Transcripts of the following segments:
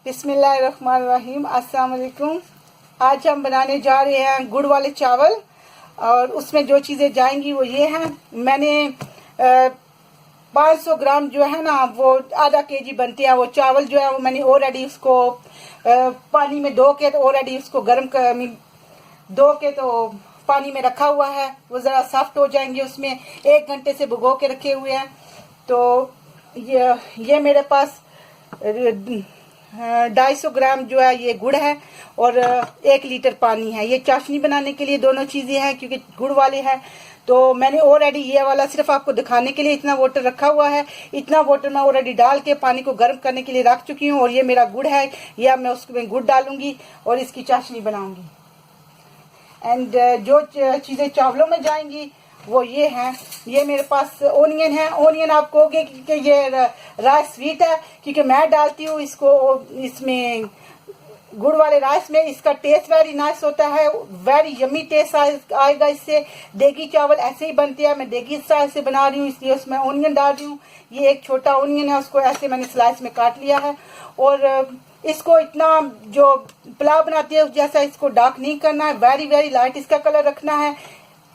बिस्मिल्लाहिर्रहमानिर्रहीम। अस्सलाम वालेकुम। आज हम बनाने जा रहे हैं गुड़ वाले चावल और उसमें जो चीज़ें जाएंगी वो ये हैं। मैंने 500 ग्राम जो है ना वो आधा केजी बनते हैं। वो चावल जो है वो मैंने ऑलरेडी उसको पानी में धो के ऑलरेडी उसको धो के तो पानी में रखा हुआ है। वो ज़रा सॉफ्ट हो जाएंगे। उसमें 1 घंटे से भिगो के रखे हुए हैं। तो ये मेरे पास 250 ग्राम जो है ये गुड़ है और 1 लीटर पानी है। ये चाशनी बनाने के लिए दोनों चीज़ें हैं क्योंकि गुड़ वाले हैं। तो मैंने ऑलरेडी ये वाला सिर्फ आपको दिखाने के लिए इतना वाटर रखा हुआ है। इतना वाटर मैं ऑलरेडी डाल के पानी को गर्म करने के लिए रख चुकी हूँ। और ये मेरा गुड़ है, या मैं उसमें गुड़ डालूंगी और इसकी चाशनी बनाऊंगी। एंड जो चीज़ें चावलों में जाएंगी वो ये हैं। ये मेरे पास ओनियन है। ओनियन आप कहोगे कि ये राइस स्वीट है क्योंकि मैं डालती हूँ इसको इसमें गुड़ वाले राइस में। इसका टेस्ट वेरी नाइस होता है, वेरी यमी टेस्ट आएगा इससे। देगी चावल ऐसे ही बनते हैं। मैं देगी स्टाइल से बना रही हूँ इसलिए उसमें ओनियन डाल रही हूँ। ये एक छोटा ओनियन है, उसको ऐसे मैंने स्लाइस में काट लिया है। और इसको इतना जो पुलाव बनाती है जैसा इसको डार्क नहीं करना है, वेरी वेरी लाइट इसका कलर रखना है।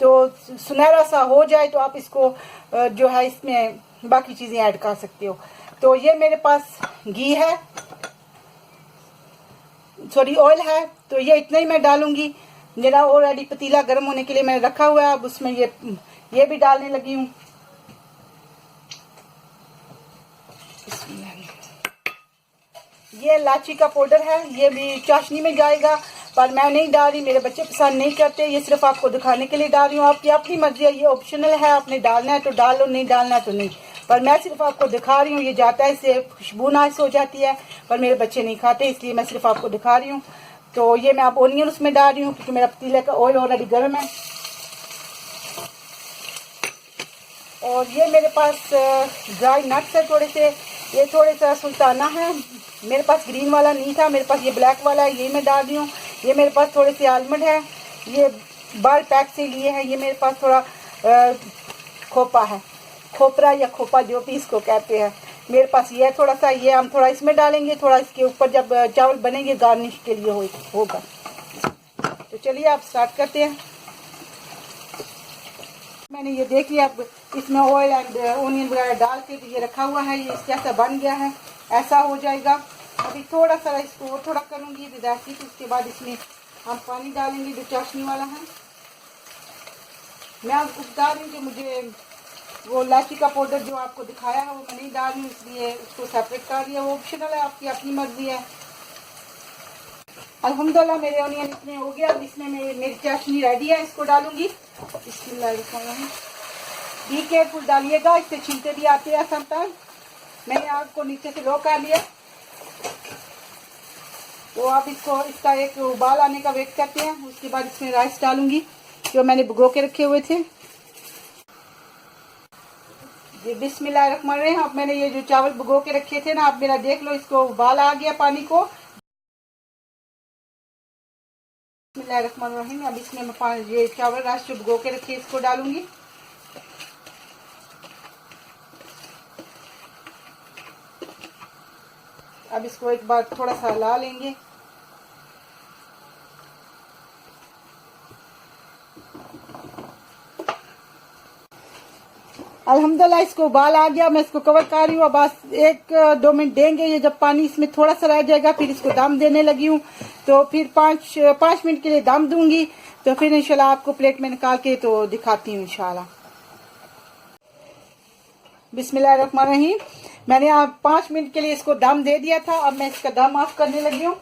तो सुनहरा सा हो जाए तो आप इसको जो है इसमें बाकी चीज़ें ऐड कर सकते हो। तो ये मेरे पास घी है, सॉरी ऑयल है। तो ये इतना ही मैं डालूंगी। मेरा ऑलरेडी पतीला गर्म होने के लिए मैंने रखा हुआ है। अब उसमें ये भी डालने लगी हूँ। ये इलायची का पाउडर है, ये भी चाशनी में जाएगा पर मैं नहीं डाल रही, मेरे बच्चे पसंद नहीं करते। ये सिर्फ आपको दिखाने के लिए डाल रही हूँ। आपकी अपनी मर्जी है, ये ऑप्शनल है। आपने डालना है तो डाल लो, नहीं डालना है तो नहीं। पर मैं सिर्फ आपको दिखा रही हूँ। ये जाता है इससे खुशबू नाइस हो जाती है पर मेरे बच्चे नहीं खाते, इसलिए मैं सिर्फ आपको दिखा रही हूँ। तो ये मैं आप ओनियन उसमें डाल रही हूँ क्योंकि मेरा पतीले का ऑयल ऑलरेडी गर्म है। और ये मेरे पास ड्राई नट्स है थोड़े से। ये थोड़े सा सुल्ताना है, मेरे पास ग्रीन वाला नहीं था, मेरे पास ये ब्लैक वाला है, ये मैं डाल रही हूँ। ये मेरे पास थोड़े से आलमंड है, ये बाल पैक से लिए हैं। ये मेरे पास थोड़ा खोपा है, खोपरा या खोपा जो भी इसको कहते हैं। मेरे पास ये है थोड़ा सा, ये हम थोड़ा इसमें डालेंगे, थोड़ा इसके ऊपर जब चावल बनेंगे गार्निश के लिए होगा। तो चलिए आप स्टार्ट करते हैं। मैंने ये देख लिया, इसमें ऑयल एंड ओनियन वगैरह डाल के ये रखा हुआ है। ये जैसा बन गया है ऐसा हो जाएगा। अभी थोड़ा सा इसको और थोड़ा करूँगी विदासी, तो उसके बाद इसमें हम पानी डालेंगे जो चाशनी वाला है। मैं आपको बता रही हूँ कि मुझे वो इलायची का पाउडर जो आपको दिखाया है वो मैं नहीं डाल रही हूँ, इसलिए उसको सेपरेट कर दिया। वो ऑप्शनल है, आपकी अपनी मर्जी है। अल्हम्दुलिल्लाह मेरे ओनियन इतने हो गया। अब इसमें मेरी चाशनी रेडी है, इसको डालूंगी। बी केयरफुल डालिएगा, इससे छिलके भी आते हैं समटाइम। मैंने आपको नीचे से लो कर लिया। तो आप इसका एक उबाल आने का वेट करते हैं। उसके बाद इसमें राइस डालूंगी जो मैंने भिगो के रखे हुए थे। ये बिस्मिल्लाहिर्रहमानिर्रहीम। अब मैंने ये जो चावल भिगो के रखे थे ना, आप मेरा देख लो, इसको उबाल आ गया पानी को। बिस्मिल्लाहिर्रहमानिर्रहीम। अब इसमें मैं ये चावल राइस जो भिगो के रखे इसको डालूंगी। अब इसको एक बार थोड़ा सा हिला लेंगे। अल्हम्दुलिल्लाह इसको उबाल आ गया। मैं इसको कवर कर रही हूँ। बस 1-2 मिनट देंगे। ये जब पानी इसमें थोड़ा सा रह जाएगा फिर इसको दम देने लगी हूँ। तो फिर 5 मिनट के लिए दम दूंगी। तो फिर इंशाल्लाह आपको प्लेट में निकाल के तो दिखाती हूँ इंशाल्लाह। बिस्मिल्लाहिर्रहमानिर्रहीम। मैंने आप 5 मिनट के लिए इसको दम दे दिया था। अब मैं इसका दम ऑफ करने लगी हूँ।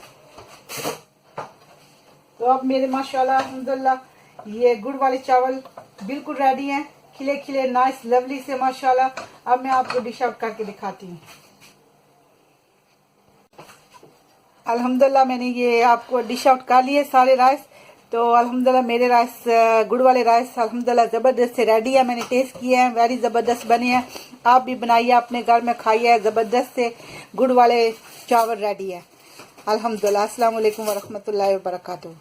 तो अब मेरे माशाल्लाह अल्हम्दुलिल्लाह ये गुड़ वाले चावल बिल्कुल रेडी हैं, खिले खिले नाइस लवली से माशाल्लाह। अब मैं आपको डिश आउट करके दिखाती हूँ। अल्हम्दुलिल्लाह मैंने ये आपको डिश आउट कर लिए सारे राइस। तो अल्हम्दुलिल्लाह मेरे राइस गुड़ वाले राइस अल्हम्दुलिल्लाह ज़बरदस्त से रेडी है। मैंने टेस्ट किए हैं, वेरी ज़बरदस्त बने हैं। आप भी बनाइए, अपने घर में खाइए। ज़बरदस्त से गुड़ वाले चावल रेडी है अल्हम्दुलिल्लाह। अस्सलाम वालेकुम व रहमतुल्लाहि व बरकातुहू।